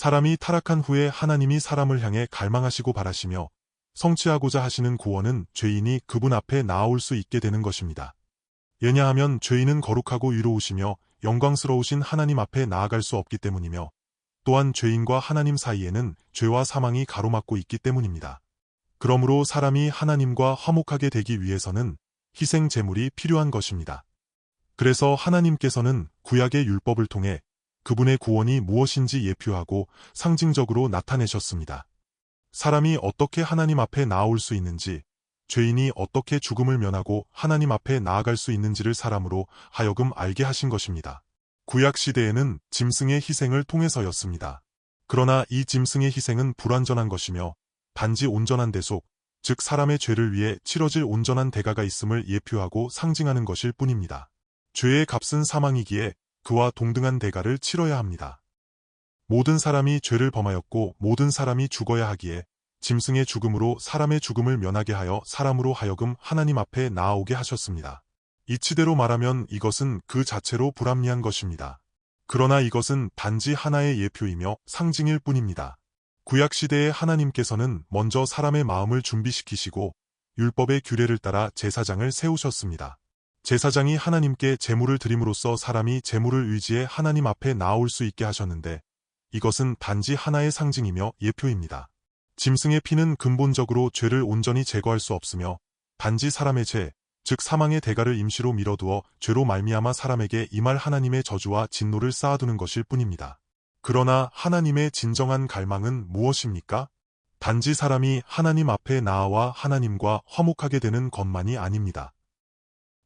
사람이 타락한 후에 하나님이 사람을 향해 갈망하시고 바라시며 성취하고자 하시는 구원은 죄인이 그분 앞에 나아올 수 있게 되는 것입니다. 왜냐하면 죄인은 거룩하고 위로우시며 영광스러우신 하나님 앞에 나아갈 수 없기 때문이며 또한 죄인과 하나님 사이에는 죄와 사망이 가로막고 있기 때문입니다. 그러므로 사람이 하나님과 화목하게 되기 위해서는 희생 제물이 필요한 것입니다. 그래서 하나님께서는 구약의 율법을 통해 그분의 구원이 무엇인지 예표하고 상징적으로 나타내셨습니다. 사람이 어떻게 하나님 앞에 나아올 수 있는지, 죄인이 어떻게 죽음을 면하고 하나님 앞에 나아갈 수 있는지를 사람으로 하여금 알게 하신 것입니다. 구약 시대에는 짐승의 희생을 통해서였습니다. 그러나 이 짐승의 희생은 불완전한 것이며 단지 온전한 대속, 즉 사람의 죄를 위해 치러질 온전한 대가가 있음을 예표하고 상징하는 것일 뿐입니다. 죄의 값은 사망이기에 그와 동등한 대가를 치러야 합니다. 모든 사람이 죄를 범하였고 모든 사람이 죽어야 하기에 짐승의 죽음으로 사람의 죽음을 면하게 하여 사람으로 하여금 하나님 앞에 나아오게 하셨습니다. 이치대로 말하면 이것은 그 자체로 불합리한 것입니다. 그러나 이것은 단지 하나의 예표이며 상징일 뿐입니다. 구약시대에 하나님께서는 먼저 사람의 마음을 준비시키시고 율법의 규례를 따라 제사장을 세우셨습니다. 제사장이 하나님께 제물을 드림으로써 사람이 제물을 의지해 하나님 앞에 나아올 수 있게 하셨는데 이것은 단지 하나의 상징이며 예표입니다. 짐승의 피는 근본적으로 죄를 온전히 제거할 수 없으며 단지 사람의 죄, 즉 사망의 대가를 임시로 미뤄두어 죄로 말미암아 사람에게 임할 하나님의 저주와 진노를 쌓아두는 것일 뿐입니다. 그러나 하나님의 진정한 갈망은 무엇입니까? 단지 사람이 하나님 앞에 나아와 하나님과 화목하게 되는 것만이 아닙니다.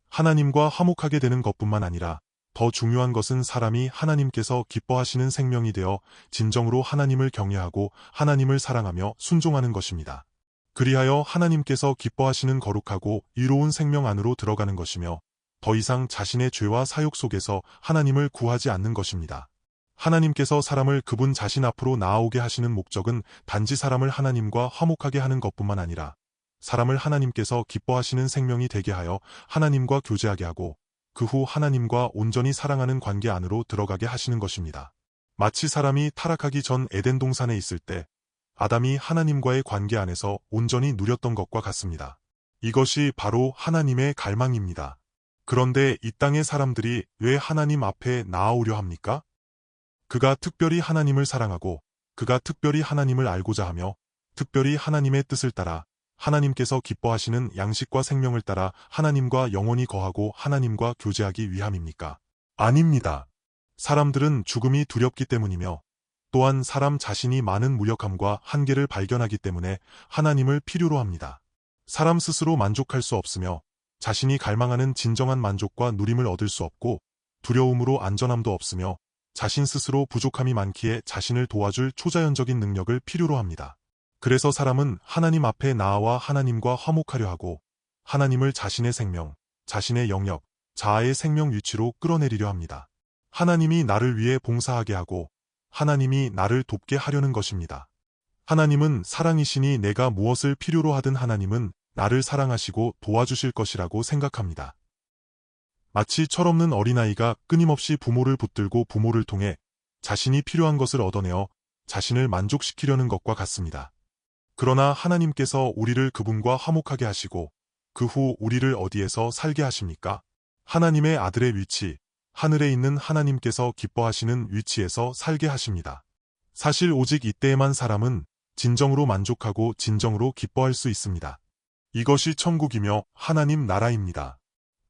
하나님과 화목하게 되는 것뿐만 아니라 더 중요한 것은 사람이 하나님께서 기뻐하시는 생명이 되어 진정으로 하나님을 경외하고 하나님을 사랑하며 순종하는 것입니다. 그리하여 하나님께서 기뻐하시는 거룩하고 의로운 생명 안으로 들어가는 것이며 더 이상 자신의 죄와 사욕 속에서 하나님을 구하지 않는 것입니다. 하나님께서 사람을 그분 자신 앞으로 나아오게 하시는 목적은 단지 사람을 하나님과 화목하게 하는 것뿐만 아니라 사람을 하나님께서 기뻐하시는 생명이 되게 하여 하나님과 교제하게 하고 그 후 하나님과 온전히 사랑하는 관계 안으로 들어가게 하시는 것입니다. 마치 사람이 타락하기 전 에덴 동산에 있을 때 아담이 하나님과의 관계 안에서 온전히 누렸던 것과 같습니다. 이것이 바로 하나님의 갈망입니다. 그런데 이 땅의 사람들이 왜 하나님 앞에 나아오려 합니까? 그가 특별히 하나님을 사랑하고 그가 특별히 하나님을 알고자 하며 특별히 하나님의 뜻을 따라 하나님께서 기뻐하시는 양식과 생명을 따라 하나님과 영원히 거하고 하나님과 교제하기 위함입니까? 아닙니다. 사람들은 죽음이 두렵기 때문이며 또한 사람 자신이 많은 무력함과 한계를 발견하기 때문에 하나님을 필요로 합니다. 사람 스스로 만족할 수 없으며 자신이 갈망하는 진정한 만족과 누림을 얻을 수 없고 두려움으로 안전함도 없으며 자신 스스로 부족함이 많기에 자신을 도와줄 초자연적인 능력을 필요로 합니다. 그래서 사람은 하나님 앞에 나아와 하나님과 화목하려 하고 하나님을 자신의 생명, 자신의 영역, 자아의 생명 위치로 끌어내리려 합니다. 하나님이 나를 위해 봉사하게 하고 하나님이 나를 돕게 하려는 것입니다. 하나님은 사랑이시니 내가 무엇을 필요로 하든 하나님은 나를 사랑하시고 도와주실 것이라고 생각합니다. 마치 철없는 어린아이가 끊임없이 부모를 붙들고 부모를 통해 자신이 필요한 것을 얻어내어 자신을 만족시키려는 것과 같습니다. 그러나 하나님께서 우리를 그분과 화목하게 하시고 그 후 우리를 어디에서 살게 하십니까? 하나님의 아들의 위치, 하늘에 있는 하나님께서 기뻐하시는 위치에서 살게 하십니다. 사실 오직 이때에만 사람은 진정으로 만족하고 진정으로 기뻐할 수 있습니다. 이것이 천국이며 하나님 나라입니다.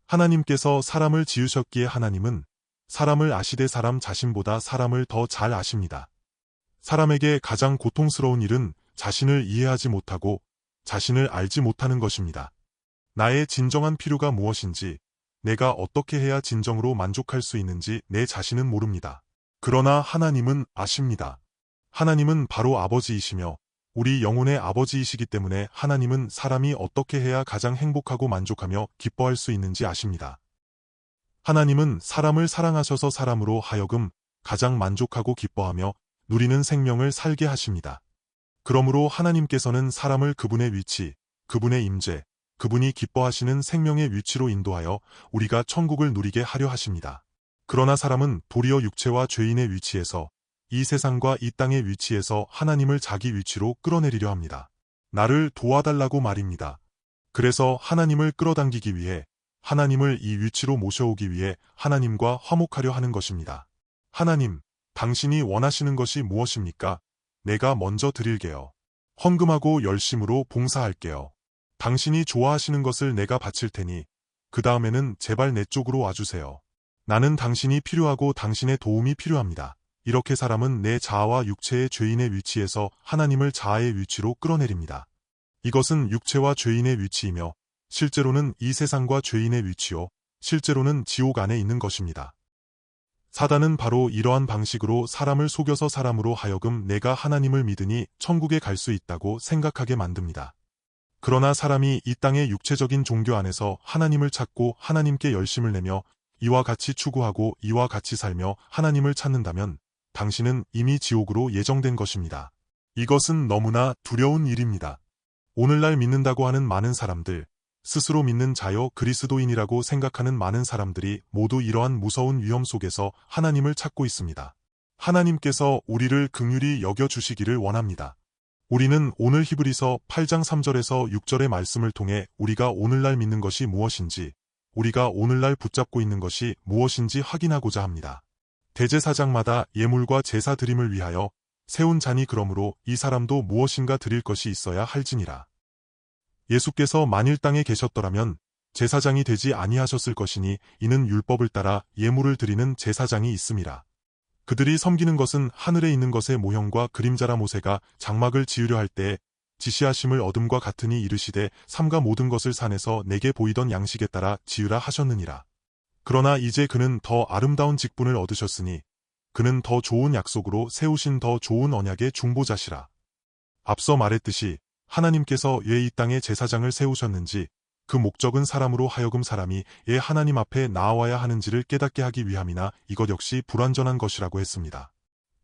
하나님께서 사람을 지으셨기에 하나님은 사람을 아시되 사람 자신보다 사람을 더 잘 아십니다. 사람에게 가장 고통스러운 일은 자신을 이해하지 못하고 자신을 알지 못하는 것입니다. 나의 진정한 필요가 무엇인지, 내가 어떻게 해야 진정으로 만족할 수 있는지 내 자신은 모릅니다. 그러나 하나님은 아십니다. 하나님은 바로 아버지이시며 우리 영혼의 아버지이시기 때문에 하나님은 사람이 어떻게 해야 가장 행복하고 만족하며 기뻐할 수 있는지 아십니다. 하나님은 사람을 사랑하셔서 사람으로 하여금 가장 만족하고 기뻐하며 누리는 생명을 살게 하십니다. 그러므로 하나님께서는 사람을 그분의 위치, 그분의 임재, 그분이 기뻐하시는 생명의 위치로 인도하여 우리가 천국을 누리게 하려 하십니다. 그러나 사람은 도리어 육체와 죄인의 위치에서 이 세상과 이 땅의 위치에서 하나님을 자기 위치로 끌어내리려 합니다. 나를 도와달라고 말입니다. 그래서 하나님을 끌어당기기 위해, 하나님을 이 위치로 모셔오기 위해 하나님과 화목하려 하는 것입니다. 하나님, 당신이 원하시는 것이 무엇입니까? 내가 먼저 드릴게요. 헌금하고 열심으로 봉사할게요. 당신이 좋아하시는 것을 내가 바칠 테니 그 다음에는 제발 내 쪽으로 와주세요. 나는 당신이 필요하고 당신의 도움이 필요합니다. 이렇게 사람은 내 자아와 육체의 죄인의 위치에서 하나님을 자아의 위치로 끌어내립니다. 이것은 육체와 죄인의 위치이며 실제로는 이 세상과 죄인의 위치요, 실제로는 지옥 안에 있는 것입니다. 사단은 바로 이러한 방식으로 사람을 속여서 사람으로 하여금 내가 하나님을 믿으니 천국에 갈 수 있다고 생각하게 만듭니다. 그러나 사람이 이 땅의 육체적인 종교 안에서 하나님을 찾고 하나님께 열심을 내며 이와 같이 추구하고 이와 같이 살며 하나님을 찾는다면 당신은 이미 지옥으로 예정된 것입니다. 이것은 너무나 두려운 일입니다. 오늘날 믿는다고 하는 많은 사람들, 스스로 믿는 자여 그리스도인이라고 생각하는 많은 사람들이 모두 이러한 무서운 위험 속에서 하나님을 찾고 있습니다. 하나님께서 우리를 긍휼히 여겨주시기를 원합니다. 우리는 오늘 히브리서 8장 3절에서 6절의 말씀을 통해 우리가 오늘날 믿는 것이 무엇인지, 우리가 오늘날 붙잡고 있는 것이 무엇인지 확인하고자 합니다. 대제사장마다 예물과 제사 드림을 위하여 세운 잔이 그러므로 이 사람도 무엇인가 드릴 것이 있어야 할지니라. 예수께서 만일 땅에 계셨더라면 제사장이 되지 아니하셨을 것이니 이는 율법을 따라 예물을 드리는 제사장이 있음이라. 그들이 섬기는 것은 하늘에 있는 것의 모형과 그림자라. 모세가 장막을 지으려 할 때에 지시하심을 얻음과 같으니 이르시되 삼가 모든 것을 산에서 내게 보이던 양식에 따라 지으라 하셨느니라. 그러나 이제 그는 더 아름다운 직분을 얻으셨으니 그는 더 좋은 약속으로 세우신 더 좋은 언약의 중보자시라. 앞서 말했듯이 하나님께서 왜 이 땅에 제사장을 세우셨는지, 그 목적은 사람으로 하여금 사람이 왜 하나님 앞에 나아와야 하는지를 깨닫게 하기 위함이나 이것 역시 불완전한 것이라고 했습니다.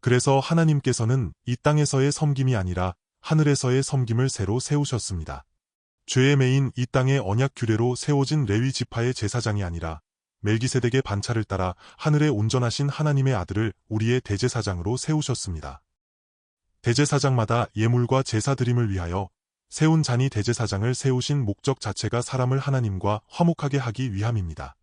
그래서 하나님께서는 이 땅에서의 섬김이 아니라 하늘에서의 섬김을 새로 세우셨습니다. 죄의 매인 이 땅의 언약 규례로 세워진 레위 지파의 제사장이 아니라 멜기세덱의 반차를 따라 하늘에 온전하신 하나님의 아들을 우리의 대제사장으로 세우셨습니다. 대제사장마다 예물과 제사 드림을 위하여 세운 잔이 대제사장을 세우신 목적 자체가 사람을 하나님과 화목하게 하기 위함입니다.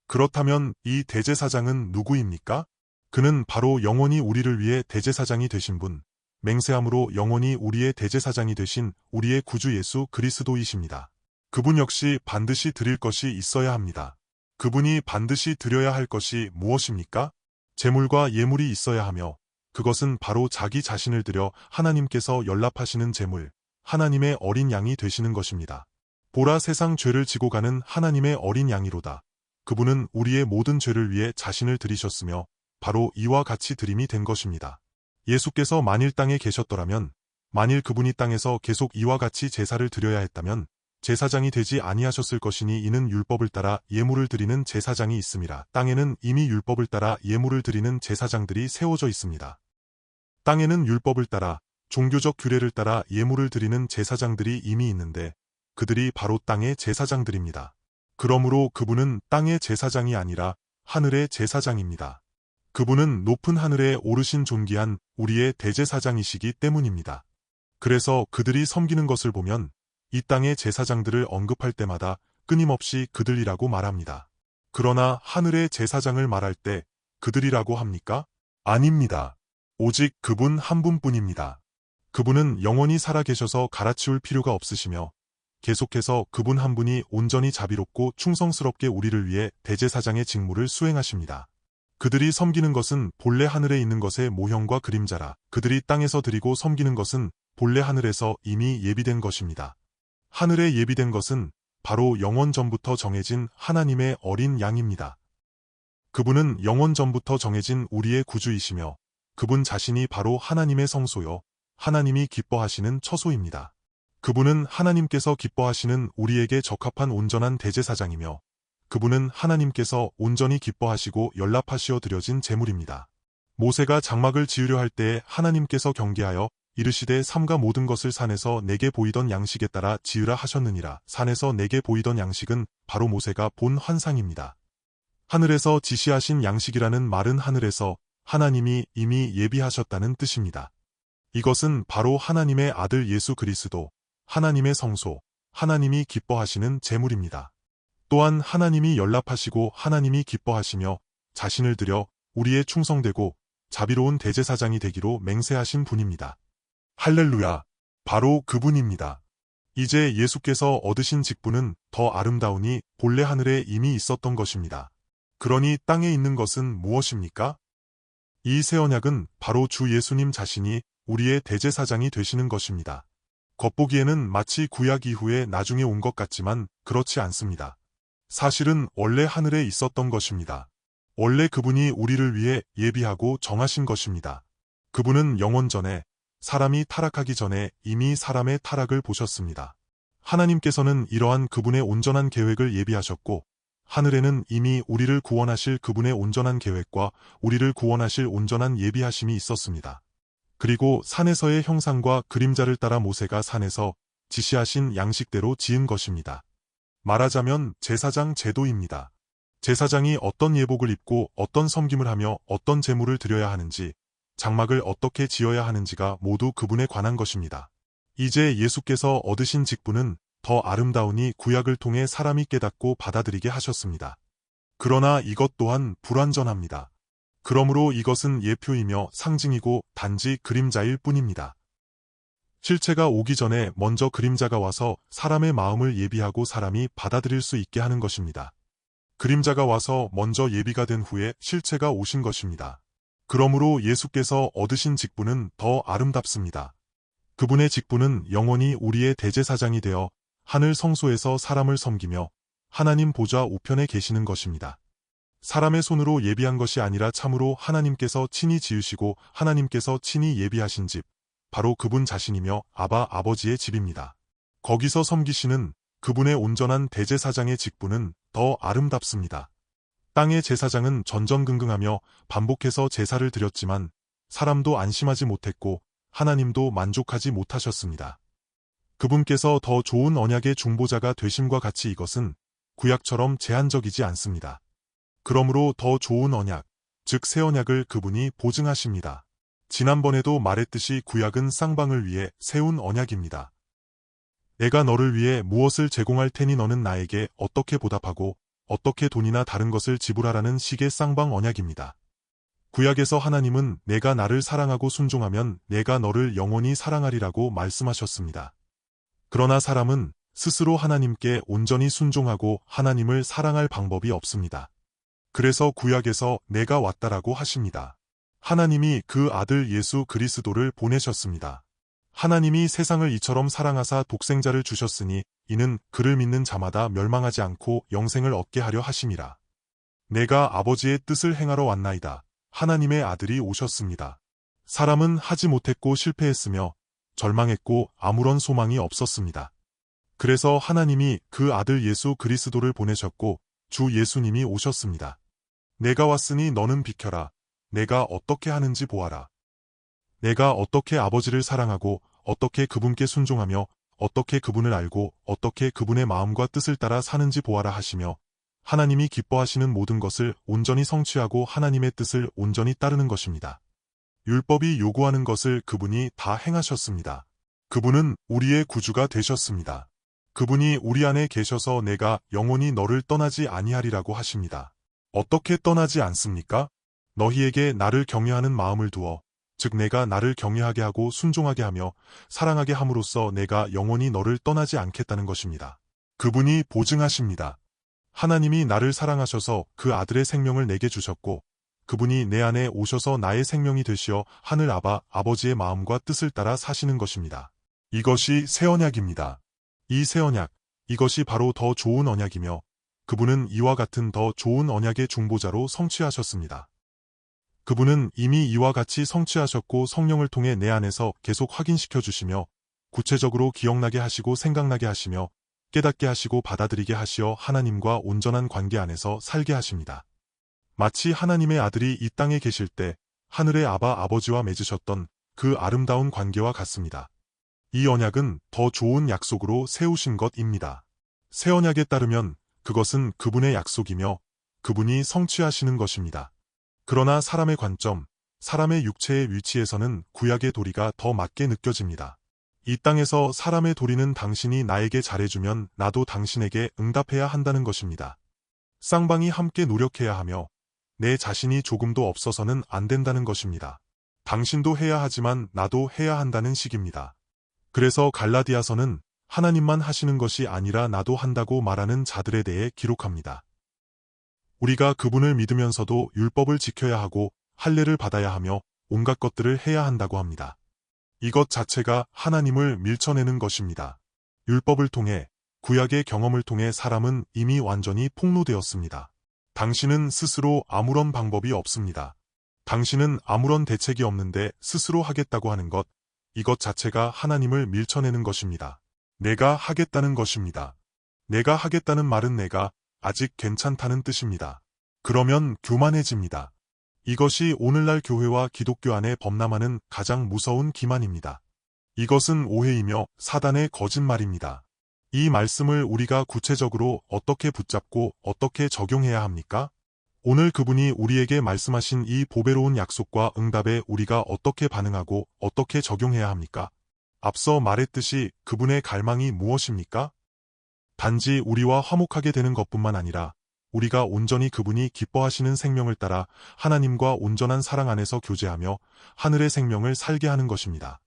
그렇다면 이 대제사장은 누구입니까? 그는 바로 영원히 우리를 위해 대제사장이 되신 분, 맹세함으로 영원히 우리의 대제사장이 되신 우리의 구주 예수 그리스도이십니다. 그분 역시 반드시 드릴 것이 있어야 합니다. 그분이 반드시 드려야 할 것이 무엇입니까? 제물과 예물이 있어야 하며 그것은 바로 자기 자신을 드려 하나님께서 연락하시는 제물, 하나님의 어린 양이 되시는 것입니다. 보라, 세상 죄를 지고 가는 하나님의 어린 양이로다. 그분은 우리의 모든 죄를 위해 자신을 드리셨으며 바로 이와 같이 드림이 된 것입니다. 예수께서 만일 땅에 계셨더라면, 만일 그분이 땅에서 계속 이와 같이 제사를 드려야 했다면 제사장이 되지 아니하셨을 것이니 이는 율법을 따라 예물을 드리는 제사장이 있음이라. 땅에는 이미 율법을 따라 예물을 드리는 제사장들이 세워져 있습니다. 땅에는 율법을 따라 종교적 규례를 따라 예물을 드리는 제사장들이 이미 있는데 그들이 바로 땅의 제사장들입니다. 그러므로 그분은 땅의 제사장이 아니라 하늘의 제사장입니다. 그분은 높은 하늘에 오르신 존귀한 우리의 대제사장이시기 때문입니다. 그래서 그들이 섬기는 것을 보면 이 땅의 제사장들을 언급할 때마다 끊임없이 그들이라고 말합니다. 그러나 하늘의 제사장을 말할 때 그들이라고 합니까? 아닙니다. 오직 그분 한 분뿐입니다. 그분은 영원히 살아계셔서 갈아치울 필요가 없으시며 계속해서 그분 한 분이 온전히 자비롭고 충성스럽게 우리를 위해 대제사장의 직무를 수행하십니다. 그들이 섬기는 것은 본래 하늘에 있는 것의 모형과 그림자라. 그들이 땅에서 드리고 섬기는 것은 본래 하늘에서 이미 예비된 것입니다. 하늘에 예비된 것은 바로 영원 전부터 정해진 하나님의 어린 양입니다. 그분은 영원 전부터 정해진 우리의 구주이시며 그분 자신이 바로 하나님의 성소요, 하나님이 기뻐하시는 처소입니다. 그분은 하나님께서 기뻐하시는 우리에게 적합한 온전한 대제사장이며 그분은 하나님께서 온전히 기뻐하시고 연락하시어 드려진 제물입니다. 모세가 장막을 지으려 할 때에 하나님께서 경계하여 이르시되 삼가 모든 것을 산에서 내게 보이던 양식에 따라 지으라 하셨느니라. 산에서 내게 보이던 양식은 바로 모세가 본 환상입니다. 하늘에서 지시하신 양식이라는 말은 하늘에서 하나님이 이미 예비하셨다는 뜻입니다. 이것은 바로 하나님의 아들 예수 그리스도, 하나님의 성소, 하나님이 기뻐하시는 제물입니다. 또한 하나님이 연락하시고 하나님이 기뻐하시며 자신을 들여 우리의 충성되고 자비로운 대제사장이 되기로 맹세하신 분입니다. 할렐루야! 바로 그분입니다. 이제 예수께서 얻으신 직분은 더 아름다우니 본래 하늘에 이미 있었던 것입니다. 그러니 땅에 있는 것은 무엇입니까? 이 새 언약은 바로 주 예수님 자신이 우리의 대제사장이 되시는 것입니다. 겉보기에는 마치 구약 이후에 나중에 온 것 같지만 그렇지 않습니다. 사실은 원래 하늘에 있었던 것입니다. 원래 그분이 우리를 위해 예비하고 정하신 것입니다. 그분은 영원 전에, 사람이 타락하기 전에 이미 사람의 타락을 보셨습니다. 하나님께서는 이러한 그분의 온전한 계획을 예비하셨고, 하늘에는 이미 우리를 구원하실 그분의 온전한 계획과 우리를 구원하실 온전한 예비하심이 있었습니다. 그리고 산에서의 형상과 그림자를 따라 모세가 산에서 지시하신 양식대로 지은 것입니다. 말하자면 제사장 제도입니다. 제사장이 어떤 예복을 입고 어떤 섬김을 하며 어떤 제물을 드려야 하는지, 장막을 어떻게 지어야 하는지가 모두 그분에 관한 것입니다. 이제 예수께서 얻으신 직분은 더 아름다우니 구약을 통해 사람이 깨닫고 받아들이게 하셨습니다. 그러나 이것 또한 불완전합니다. 그러므로 이것은 예표이며 상징이고 단지 그림자일 뿐입니다. 실체가 오기 전에 먼저 그림자가 와서 사람의 마음을 예비하고 사람이 받아들일 수 있게 하는 것입니다. 그림자가 와서 먼저 예비가 된 후에 실체가 오신 것입니다. 그러므로 예수께서 얻으신 직분은 더 아름답습니다. 그분의 직분은 영원히 우리의 대제사장이 되어 하늘 성소에서 사람을 섬기며 하나님 보좌 우편에 계시는 것입니다. 사람의 손으로 예비한 것이 아니라 참으로 하나님께서 친히 지으시고 하나님께서 친히 예비하신 집, 바로 그분 자신이며 아버지의 집입니다. 거기서 섬기시는 그분의 온전한 대제사장의 직분은 더 아름답습니다. 땅의 제사장은 전전긍긍하며 반복해서 제사를 드렸지만 사람도 안심하지 못했고 하나님도 만족하지 못하셨습니다. 그분께서 더 좋은 언약의 중보자가 되심과 같이 이것은 구약처럼 제한적이지 않습니다. 그러므로 더 좋은 언약, 즉 새 언약을 그분이 보증하십니다. 지난번에도 말했듯이 구약은 쌍방을 위해 세운 언약입니다. 내가 너를 위해 무엇을 제공할 테니 너는 나에게 어떻게 보답하고 어떻게 돈이나 다른 것을 지불하라는 식의 쌍방 언약입니다. 구약에서 하나님은 내가 나를 사랑하고 순종하면 내가 너를 영원히 사랑하리라고 말씀하셨습니다. 그러나 사람은 스스로 하나님께 온전히 순종하고 하나님을 사랑할 방법이 없습니다. 그래서 구약에서 내가 왔다라고 하십니다. 하나님이 그 아들 예수 그리스도를 보내셨습니다. 하나님이 세상을 이처럼 사랑하사 독생자를 주셨으니 이는 그를 믿는 자마다 멸망하지 않고 영생을 얻게 하려 하심이라. 내가 아버지의 뜻을 행하러 왔나이다. 하나님의 아들이 오셨습니다. 사람은 하지 못했고 실패했으며 절망했고 아무런 소망이 없었습니다. 그래서 하나님이 그 아들 예수 그리스도를 보내셨고 주 예수님이 오셨습니다. 내가 왔으니 너는 비켜라. 내가 어떻게 하는지 보아라. 내가 어떻게 아버지를 사랑하고 어떻게 그분께 순종하며 어떻게 그분을 알고 어떻게 그분의 마음과 뜻을 따라 사는지 보아라 하시며 하나님이 기뻐하시는 모든 것을 온전히 성취하고 하나님의 뜻을 온전히 따르는 것입니다. 율법이 요구하는 것을 그분이 다 행하셨습니다. 그분은 우리의 구주가 되셨습니다. 그분이 우리 안에 계셔서 내가 영원히 너를 떠나지 아니하리라고 하십니다. 어떻게 떠나지 않습니까? 너희에게 나를 경외하는 마음을 두어 즉 내가 나를 경외하게 하고 순종하게 하며 사랑하게 함으로써 내가 영원히 너를 떠나지 않겠다는 것입니다. 그분이 보증하십니다. 하나님이 나를 사랑하셔서 그 아들의 생명을 내게 주셨고 그분이 내 안에 오셔서 나의 생명이 되시어 하늘 아버지의 마음과 뜻을 따라 사시는 것입니다. 이것이 새 언약입니다. 이 새 언약, 이것이 바로 더 좋은 언약이며 그분은 이와 같은 더 좋은 언약의 중보자로 성취하셨습니다. 그분은 이미 이와 같이 성취하셨고 성령을 통해 내 안에서 계속 확인시켜 주시며 구체적으로 기억나게 하시고 생각나게 하시며 깨닫게 하시고 받아들이게 하시어 하나님과 온전한 관계 안에서 살게 하십니다. 마치 하나님의 아들이 이 땅에 계실 때 하늘의 아버지와 맺으셨던 그 아름다운 관계와 같습니다. 이 언약은 더 좋은 약속으로 세우신 것입니다. 새 언약에 따르면 그것은 그분의 약속이며 그분이 성취하시는 것입니다. 그러나 사람의 관점, 사람의 육체의 위치에서는 구약의 도리가 더 맞게 느껴집니다. 이 땅에서 사람의 도리는 당신이 나에게 잘해주면 나도 당신에게 응답해야 한다는 것입니다. 쌍방이 함께 노력해야 하며 내 자신이 조금도 없어서는 안 된다는 것입니다. 당신도 해야 하지만 나도 해야 한다는 식입니다. 그래서 갈라디아서는 하나님만 하시는 것이 아니라 나도 한다고 말하는 자들에 대해 기록합니다. 우리가 그분을 믿으면서도 율법을 지켜야 하고 할례를 받아야 하며 온갖 것들을 해야 한다고 합니다. 이것 자체가 하나님을 밀쳐내는 것입니다. 율법을 통해 구약의 경험을 통해 사람은 이미 완전히 폭로되었습니다. 당신은 스스로 아무런 방법이 없습니다. 당신은 아무런 대책이 없는데 스스로 하겠다고 하는 것, 이것 자체가 하나님을 밀쳐내는 것입니다. 내가 하겠다는 것입니다. 내가 하겠다는 말은 내가 아직 괜찮다는 뜻입니다. 그러면 교만해집니다. 이것이 오늘날 교회와 기독교 안에 범람하는 가장 무서운 기만입니다. 이것은 오해이며 사단의 거짓말입니다. 이 말씀을 우리가 구체적으로 어떻게 붙잡고 어떻게 적용해야 합니까? 오늘 그분이 우리에게 말씀하신 이 보배로운 약속과 응답에 우리가 어떻게 반응하고 어떻게 적용해야 합니까? 앞서 말했듯이 그분의 갈망이 무엇입니까? 단지 우리와 화목하게 되는 것뿐만 아니라 우리가 온전히 그분이 기뻐하시는 생명을 따라 하나님과 온전한 사랑 안에서 교제하며 하늘의 생명을 살게 하는 것입니다.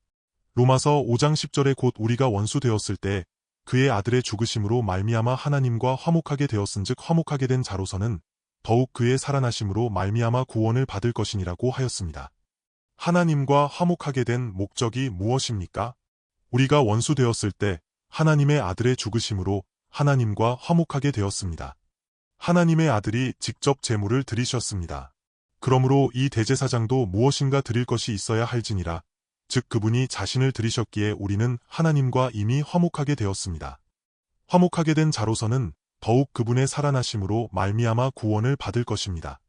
로마서 5장 10절에 곧 우리가 원수 되었을 때 그의 아들의 죽으심으로 말미암아 하나님과 화목하게 되었은즉 화목하게 된 자로서는 더욱 그의 살아나심으로 말미암아 구원을 받을 것이니라고 하였습니다. 하나님과 화목하게 된 목적이 무엇입니까? 우리가 원수 되었을 때 하나님의 아들의 죽으심으로 하나님과 화목하게 되었습니다. 하나님의 아들이 직접 제물을 드리셨습니다. 그러므로 이 대제사장도 무엇인가 드릴 것이 있어야 할지니라. 즉 그분이 자신을 드리셨기에 우리는 하나님과 이미 화목하게 되었습니다. 화목하게 된 자로서는 더욱 그분의 살아나심으로 말미암아 구원을 받을 것입니다.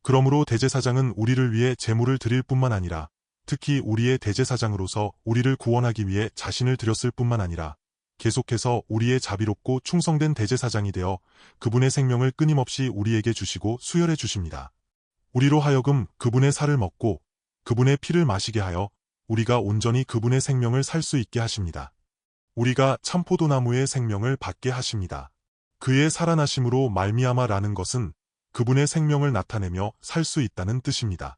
그러므로 대제사장은 우리를 위해 제물을 드릴 뿐만 아니라 특히 우리의 대제사장으로서 우리를 구원하기 위해 자신을 드렸을 뿐만 아니라 계속해서 우리의 자비롭고 충성된 대제사장이 되어 그분의 생명을 끊임없이 우리에게 주시고 수혈해 주십니다. 우리로 하여금 그분의 살을 먹고 그분의 피를 마시게 하여 우리가 온전히 그분의 생명을 살 수 있게 하십니다. 우리가 참포도나무의 생명을 받게 하십니다. 그의 살아나심으로 말미암아라는 것은 그분의 생명을 나타내며 살 수 있다는 뜻입니다.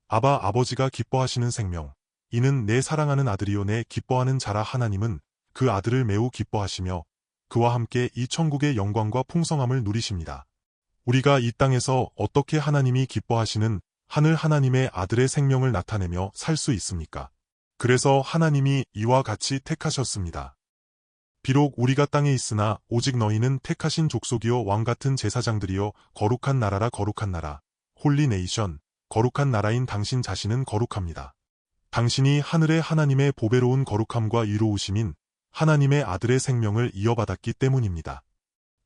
아버지가 기뻐하시는 생명, 이는 내 사랑하는 아들이요 내 기뻐하는 자라. 하나님은 그 아들을 매우 기뻐하시며 그와 함께 이 천국의 영광과 풍성함을 누리십니다. 우리가 이 땅에서 어떻게 하나님이 기뻐하시는 하늘 하나님의 아들의 생명을 나타내며 살 수 있습니까? 그래서 하나님이 이와 같이 택하셨습니다. 비록 우리가 땅에 있으나 오직 너희는 택하신 족속이요 왕같은 제사장들이요 거룩한 나라라. 거룩한 나라, 홀리 네이션, 거룩한 나라인 당신 자신은 거룩합니다. 당신이 하늘의 하나님의 보배로운 거룩함과 이로우심인 하나님의 아들의 생명을 이어받았기 때문입니다.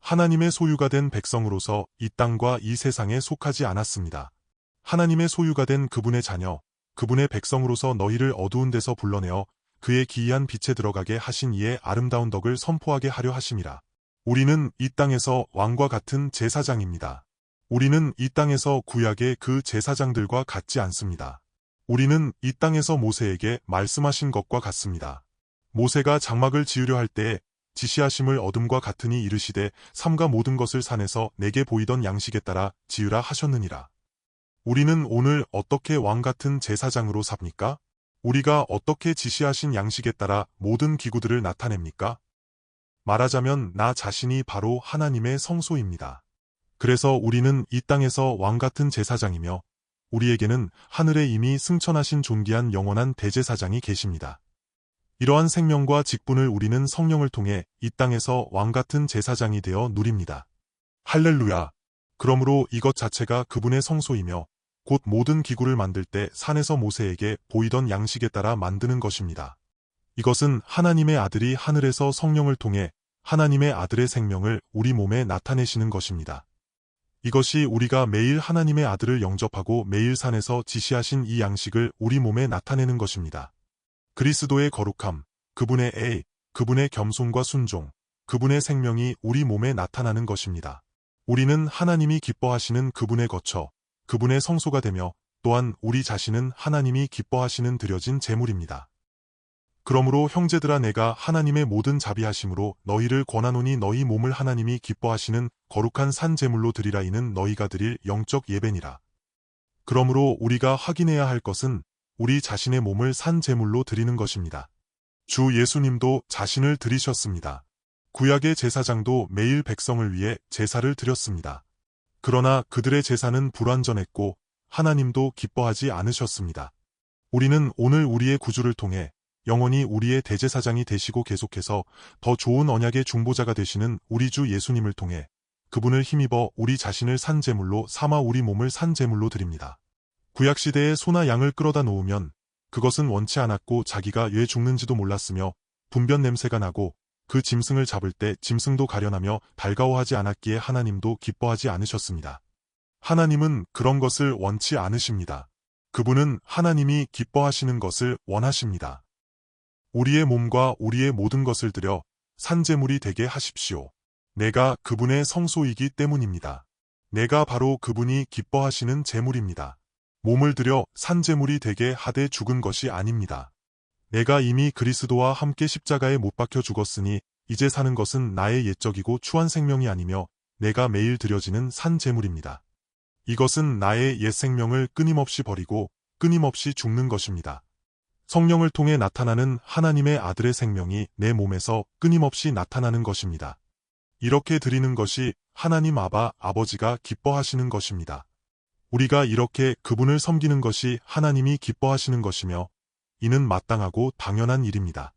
하나님의 소유가 된 백성으로서 이 땅과 이 세상에 속하지 않았습니다. 하나님의 소유가 된 그분의 자녀, 그분의 백성으로서 너희를 어두운 데서 불러내어 그의 기이한 빛에 들어가게 하신 이의 아름다운 덕을 선포하게 하려 하심이라. 우리는 이 땅에서 왕과 같은 제사장입니다. 우리는 이 땅에서 구약의 그 제사장들과 같지 않습니다. 우리는 이 땅에서 모세에게 말씀하신 것과 같습니다. 모세가 장막을 지으려 할 때에 지시하심을 어둠과 같으니 이르시되 삼가 모든 것을 산에서 내게 보이던 양식에 따라 지으라 하셨느니라. 우리는 오늘 어떻게 왕같은 제사장으로 삽니까? 우리가 어떻게 지시하신 양식에 따라 모든 기구들을 나타냅니까? 말하자면 나 자신이 바로 하나님의 성소입니다. 그래서 우리는 이 땅에서 왕같은 제사장이며 우리에게는 하늘에 이미 승천하신 존귀한 영원한 대제사장이 계십니다. 이러한 생명과 직분을 우리는 성령을 통해 이 땅에서 왕같은 제사장이 되어 누립니다. 할렐루야! 그러므로 이것 자체가 그분의 성소이며 곧 모든 기구를 만들 때 산에서 모세에게 보이던 양식에 따라 만드는 것입니다. 이것은 하나님의 아들이 하늘에서 성령을 통해 하나님의 아들의 생명을 우리 몸에 나타내시는 것입니다. 이것이 우리가 매일 하나님의 아들을 영접하고 매일 산에서 지시하신 이 양식을 우리 몸에 나타내는 것입니다. 그리스도의 거룩함, 그분의 애, 그분의 겸손과 순종, 그분의 생명이 우리 몸에 나타나는 것입니다. 우리는 하나님이 기뻐하시는 그분의 거처, 그분의 성소가 되며 또한 우리 자신은 하나님이 기뻐하시는 드려진 제물입니다. 그러므로 형제들아 내가 하나님의 모든 자비하심으로 너희를 권하노니 너희 몸을 하나님이 기뻐하시는 거룩한 산 제물로 드리라. 이는 너희가 드릴 영적 예배니라. 그러므로 우리가 확인해야 할 것은 우리 자신의 몸을 산 제물로 드리는 것입니다. 주 예수님도 자신을 드리셨습니다. 구약의 제사장도 매일 백성을 위해 제사를 드렸습니다. 그러나 그들의 제사는 불완전했고 하나님도 기뻐하지 않으셨습니다. 우리는 오늘 우리의 구주를 통해 영원히 우리의 대제사장이 되시고 계속해서 더 좋은 언약의 중보자가 되시는 우리 주 예수님을 통해 그분을 힘입어 우리 자신을 산 제물로 삼아 우리 몸을 산 제물로 드립니다. 구약시대에 소나 양을 끌어다 놓으면 그것은 원치 않았고 자기가 왜 죽는지도 몰랐으며 분변 냄새가 나고 그 짐승을 잡을 때 짐승도 가련하며 달가워하지 않았기에 하나님도 기뻐하지 않으셨습니다. 하나님은 그런 것을 원치 않으십니다. 그분은 하나님이 기뻐하시는 것을 원하십니다. 우리의 몸과 우리의 모든 것을 드려 산제물이 되게 하십시오. 내가 그분의 성소이기 때문입니다. 내가 바로 그분이 기뻐하시는 제물입니다. 몸을 들여 산제물이 되게 하되 죽은 것이 아닙니다. 내가 이미 그리스도와 함께 십자가에 못 박혀 죽었으니 이제 사는 것은 나의 옛적이고 추한 생명이 아니며 내가 매일 드려지는 산제물입니다. 이것은 나의 옛 생명을 끊임없이 버리고 끊임없이 죽는 것입니다. 성령을 통해 나타나는 하나님의 아들의 생명이 내 몸에서 끊임없이 나타나는 것입니다. 이렇게 드리는 것이 하나님 아버지가 기뻐하시는 것입니다. 우리가 이렇게 그분을 섬기는 것이 하나님이 기뻐하시는 것이며 이는 마땅하고 당연한 일입니다.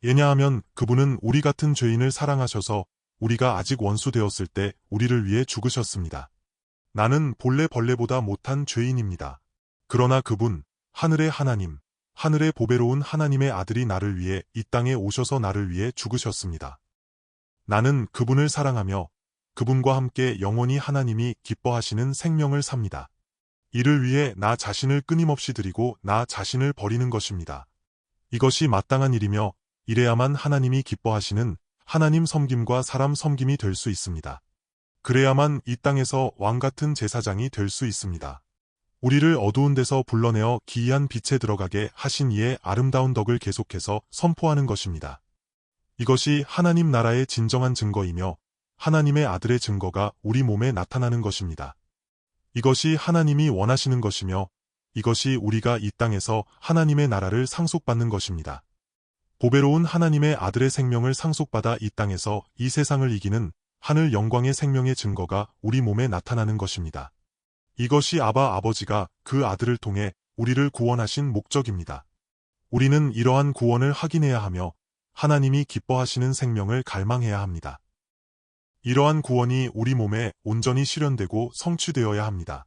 왜냐하면 그분은 우리 같은 죄인을 사랑하셔서 우리가 아직 원수 되었을 때 우리를 위해 죽으셨습니다. 나는 본래 벌레보다 못한 죄인입니다. 그러나 그분, 하늘의 하나님, 하늘의 보배로운 하나님의 아들이 나를 위해 이 땅에 오셔서 나를 위해 죽으셨습니다. 나는 그분을 사랑하며 그분과 함께 영원히 하나님이 기뻐하시는 생명을 삽니다. 이를 위해 나 자신을 끊임없이 드리고 나 자신을 버리는 것입니다. 이것이 마땅한 일이며 이래야만 하나님이 기뻐하시는 하나님 섬김과 사람 섬김이 될 수 있습니다. 그래야만 이 땅에서 왕같은 제사장이 될 수 있습니다. 우리를 어두운 데서 불러내어 기이한 빛에 들어가게 하신 이의 아름다운 덕을 계속해서 선포하는 것입니다. 이것이 하나님 나라의 진정한 증거이며 하나님의 아들의 증거가 우리 몸에 나타나는 것입니다. 이것이 하나님이 원하시는 것이며 이것이 우리가 이 땅에서 하나님의 나라를 상속받는 것입니다. 보배로운 하나님의 아들의 생명을 상속받아 이 땅에서 이 세상을 이기는 하늘 영광의 생명의 증거가 우리 몸에 나타나는 것입니다. 이것이 아버지가 그 아들을 통해 우리를 구원하신 목적입니다. 우리는 이러한 구원을 확인해야 하며 하나님이 기뻐하시는 생명을 갈망해야 합니다. 이러한 구원이 우리 몸에 온전히 실현되고 성취되어야 합니다.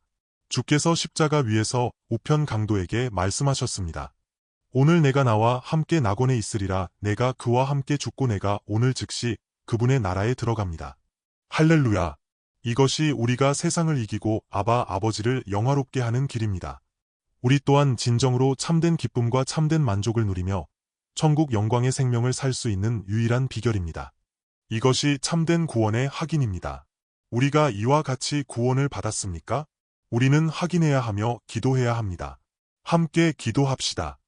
주께서 십자가 위에서 우편 강도에게 말씀하셨습니다. 오늘 내가 나와 함께 낙원에 있으리라. 내가 그와 함께 죽고 내가 오늘 즉시 그분의 나라에 들어갑니다. 할렐루야! 이것이 우리가 세상을 이기고 아버지를 영화롭게 하는 길입니다. 우리 또한 진정으로 참된 기쁨과 참된 만족을 누리며 천국 영광의 생명을 살 수 있는 유일한 비결입니다. 이것이 참된 구원의 확인입니다. 우리가 이와 같이 구원을 받았습니까? 우리는 확인해야 하며 기도해야 합니다. 함께 기도합시다.